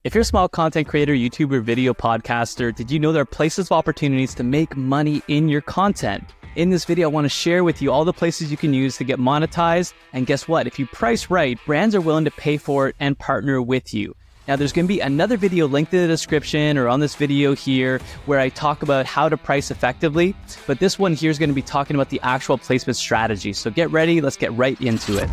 If you're a small content creator, YouTuber, video podcaster, did you know there are places of opportunities to make money in your content? In this video, I want to share with you all the places you can use to get monetized. And guess what? If you price right, brands are willing to pay for it and partner with you. Now, there's going to be another video linked in the description or on this video here where I talk about how to price effectively. But this one here is going to be talking about the actual placement strategy. So get ready. Let's get right into it.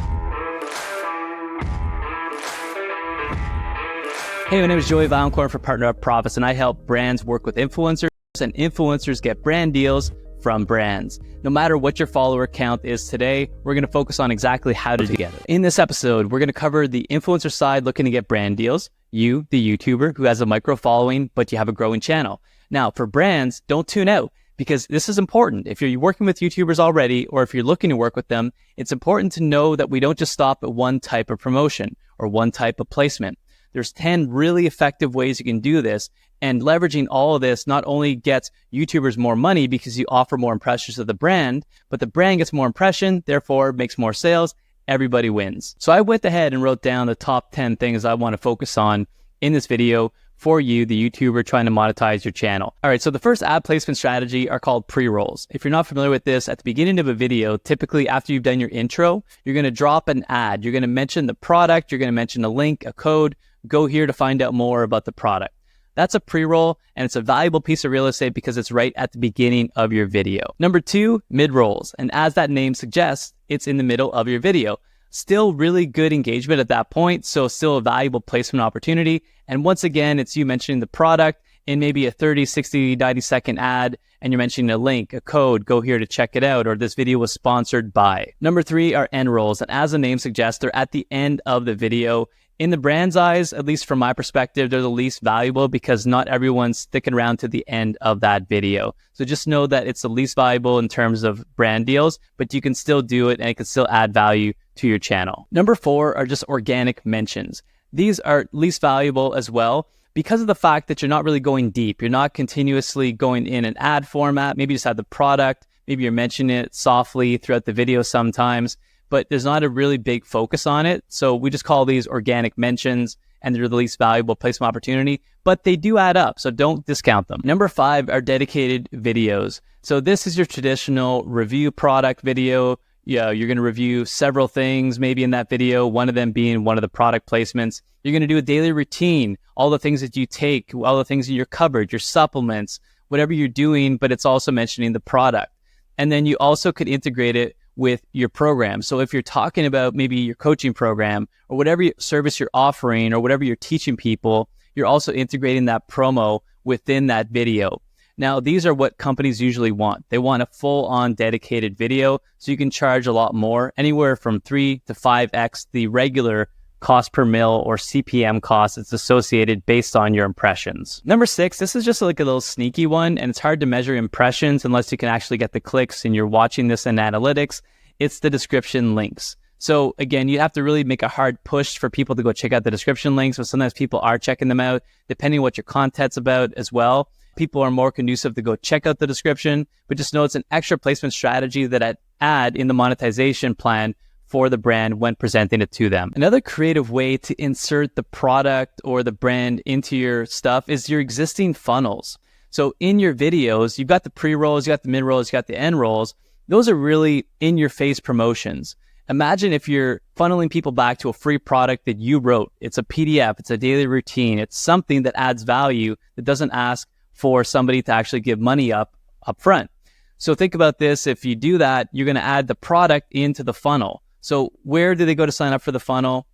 Hey, my name is Joey Valencourt for Partner Up Profits, and I help brands work with influencers, and influencers get brand deals from brands. No matter what your follower count is today, we're going to focus on exactly how to do it together. In this episode, we're going to cover the influencer side looking to get brand deals, you, the YouTuber who has a micro following, but you have a growing channel. Now, for brands, don't tune out because this is important. If you're working with YouTubers already, or if you're looking to work with them, it's important to know that we don't just stop at one type of promotion or one type of placement. There's 10 really effective ways you can do this, and leveraging all of this not only gets YouTubers more money because you offer more impressions of the brand, but the brand gets more impression, therefore makes more sales. Everybody wins. So I went ahead and wrote down the top 10 things I want to focus on in this video for you, the YouTuber trying to monetize your channel. All right, so the first ad placement strategy are called pre-rolls. If you're not familiar with this, at the beginning of a video, typically after you've done your intro, you're going to drop an ad. You're going to mention the product. You're going to mention a link, a code. Go here to find out more about the product. That's a pre-roll, and it's a valuable piece of real estate because it's right at the beginning of your video. Number 2, mid-rolls. And as that name suggests, it's in the middle of your video. Still really good engagement at that point, so still a valuable placement opportunity. And once again, it's you mentioning the product in maybe a 30, 60, 90 second ad, and you're mentioning a link, a code, go here to check it out, or this video was sponsored by. Number 3 are end rolls, and as the name suggests, they're at the end of the video. In the brand's eyes, at least from my perspective, they're the least valuable because not everyone's sticking around to the end of that video. So just know that it's the least valuable in terms of brand deals, but you can still do it and it can still add value to your channel. Number 4 are just organic mentions. These are least valuable as well because of the fact that you're not really going deep. You're not continuously going in an ad format. Maybe you just have the product. Maybe you're mentioning it softly throughout the video sometimes, but there's not a really big focus on it. So we just call these organic mentions, and they're the least valuable placement opportunity, but they do add up, so don't discount them. Number 5 are dedicated videos. So this is your traditional review product video. Yeah, you're going to review several things maybe in that video, one of them being one of the product placements. You're going to do a daily routine, all the things that you take, all the things that you're covered, your supplements, whatever you're doing, but it's also mentioning the product. And then you also could integrate it with your program. So if you're talking about maybe your coaching program or whatever service you're offering or whatever you're teaching people, you're also integrating that promo within that video. Now, these are what companies usually want. They want a full-on dedicated video, so you can charge a lot more, anywhere from 3 to 5x the regular cost per mil or CPM cost that's associated based on your impressions. Number 6, this is just like a little sneaky one, and it's hard to measure impressions unless you can actually get the clicks and you're watching this in analytics. It's the description links. So again, you have to really make a hard push for people to go check out the description links, but sometimes people are checking them out, depending on what your content's about as well. People are more conducive to go check out the description, but just know it's an extra placement strategy that I add in the monetization plan for the brand when presenting it to them. Another creative way to insert the product or the brand into your stuff is your existing funnels. So in your videos, you've got the pre-rolls, you got the mid-rolls, you got the end rolls. Those are really in-your-face promotions. Imagine if you're funneling people back to a free product that you wrote. It's a PDF, it's a daily routine, it's something that adds value that doesn't ask for somebody to actually give money up front. So think about this. If you do that, you're going to add the product into the funnel. So where do they go to sign up for the funnel?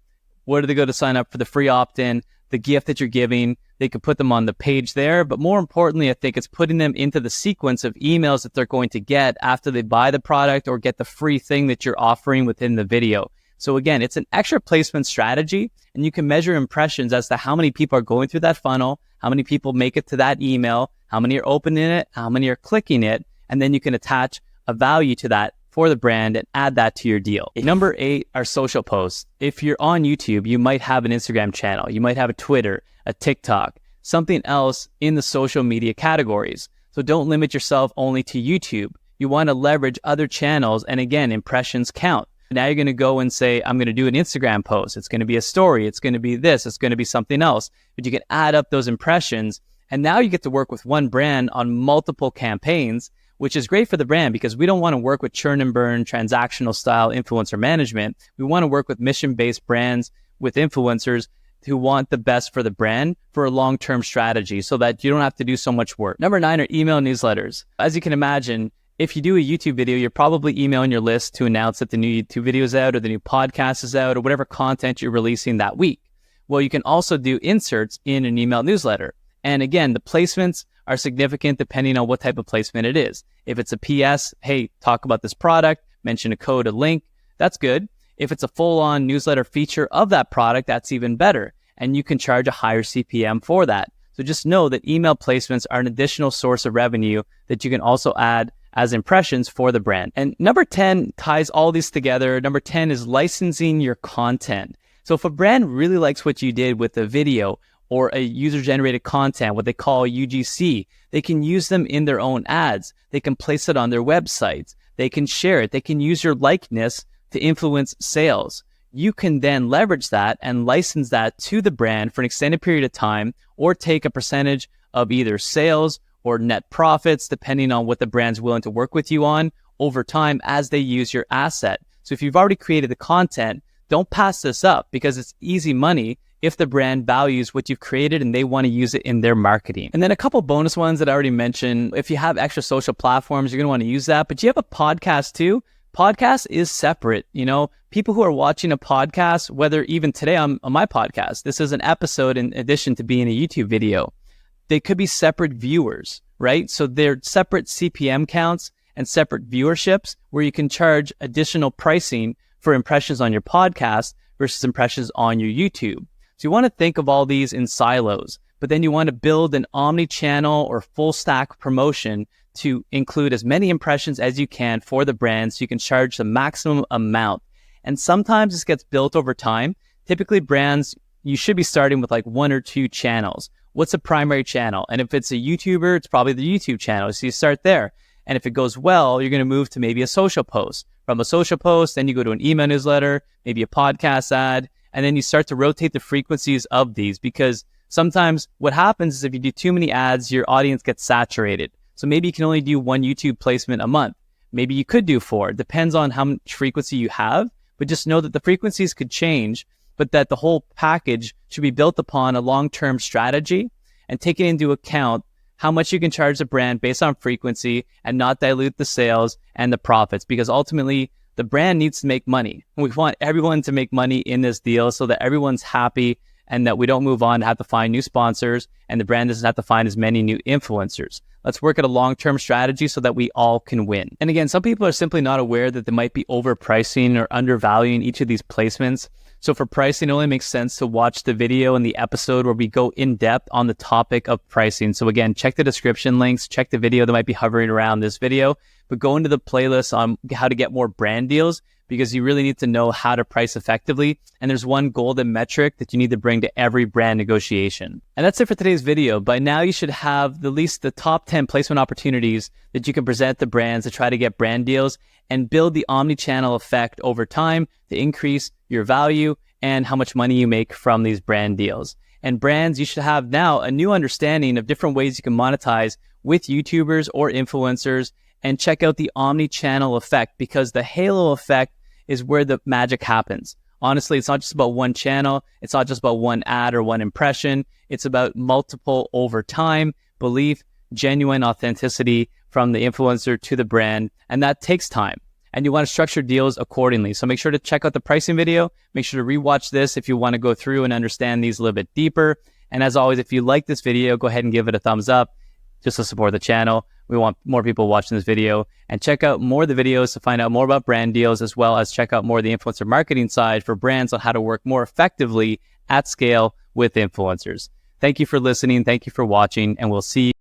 Where do they go to sign up for the free opt-in, the gift that you're giving? They could put them on the page there, but more importantly, I think it's putting them into the sequence of emails that they're going to get after they buy the product or get the free thing that you're offering within the video. So again, it's an extra placement strategy, and you can measure impressions as to how many people are going through that funnel, how many people make it to that email, how many are opening it, how many are clicking it, and then you can attach a value to that for the brand and add that to your deal. Number 8 are social posts. If you're on YouTube, you might have an Instagram channel, you might have a Twitter, a TikTok, something else in the social media categories. So don't limit yourself only to YouTube. You want to leverage other channels, and again, impressions count. Now you're going to go and say, I'm going to do an Instagram post. It's going to be a story. It's going to be this. It's going to be something else. But you can add up those impressions. And now you get to work with one brand on multiple campaigns, which is great for the brand because we don't want to work with churn and burn, transactional style influencer management. We want to work with mission-based brands, with influencers who want the best for the brand for a long-term strategy so that you don't have to do so much work. Number 9 are email newsletters. As you can imagine, if you do a YouTube video, you're probably emailing your list to announce that the new YouTube video is out or the new podcast is out or whatever content you're releasing that week. Well, you can also do inserts in an email newsletter. And again, the placements are significant depending on what type of placement it is. If it's a PS, hey, talk about this product, mention a code, a link, that's good. If it's a full-on newsletter feature of that product, that's even better. And you can charge a higher CPM for that. So just know that email placements are an additional source of revenue that you can also add as impressions for the brand. And number 10 ties all these together. Number 10 is licensing your content. So if a brand really likes what you did with a video or a user-generated content, what they call UGC, they can use them in their own ads. They can place it on their websites. They can share it. They can use your likeness to influence sales. You can then leverage that and license that to the brand for an extended period of time or take a percentage of either sales or net profits, depending on what the brand's willing to work with you on over time as they use your asset. So if you've already created the content, don't pass this up because it's easy money if the brand values what you've created and they want to use it in their marketing. And then a couple bonus ones that I already mentioned. If you have extra social platforms, you're going to want to use that. But you have a podcast too. Podcast is separate. You know, people who are watching a podcast, whether even today on my podcast, this is an episode in addition to being a YouTube video. They could be separate viewers, right? So they're separate CPM counts and separate viewerships where you can charge additional pricing for impressions on your podcast versus impressions on your YouTube. So you want to think of all these in silos, but then you want to build an omni-channel or full stack promotion to include as many impressions as you can for the brand so you can charge the maximum amount. And sometimes this gets built over time. Typically brands, you should be starting with like 1 or 2 channels. What's a primary channel? And if it's a YouTuber, it's probably the YouTube channel. So you start there. And if it goes well, you're going to move to maybe a social post. From a social post, then you go to an email newsletter, maybe a podcast ad, and then you start to rotate the frequencies of these because sometimes what happens is if you do too many ads, your audience gets saturated. So maybe you can only do 1 YouTube placement a month. Maybe you could do 4. It depends on how much frequency you have, but just know that the frequencies could change, but that the whole package should be built upon a long-term strategy and taking into account how much you can charge the brand based on frequency and not dilute the sales and the profits because ultimately the brand needs to make money. We want everyone to make money in this deal so that everyone's happy and that we don't move on to have to find new sponsors and the brand doesn't have to find as many new influencers. Let's work at a long-term strategy so that we all can win. And again, some people are simply not aware that they might be overpricing or undervaluing each of these placements. So for pricing, it only makes sense to watch the video and the episode where we go in depth on the topic of pricing. So again, check the description links, check the video that might be hovering around this video, but go into the playlist on how to get more brand deals because you really need to know how to price effectively. And there's one golden metric that you need to bring to every brand negotiation. And that's it for today's video. By now, you should have at least the top 10 placement opportunities that you can present to brands to try to get brand deals and build the omni-channel effect over time to increase your value and how much money you make from these brand deals. And brands, you should have now a new understanding of different ways you can monetize with YouTubers or influencers and check out the omni-channel effect because the halo effect is where the magic happens. Honestly, it's not just about one channel. It's not just about one ad or one impression. It's about multiple over time, belief, genuine authenticity from the influencer to the brand. And that takes time. And you want to structure deals accordingly. So make sure to check out the pricing video. Make sure to rewatch this if you want to go through and understand these a little bit deeper. And as always, if you like this video, go ahead and give it a thumbs up just to support the channel. We want more people watching this video, and check out more of the videos to find out more about brand deals, as well as check out more of the influencer marketing side for brands on how to work more effectively at scale with influencers. Thank you for listening. Thank you for watching, and we'll see you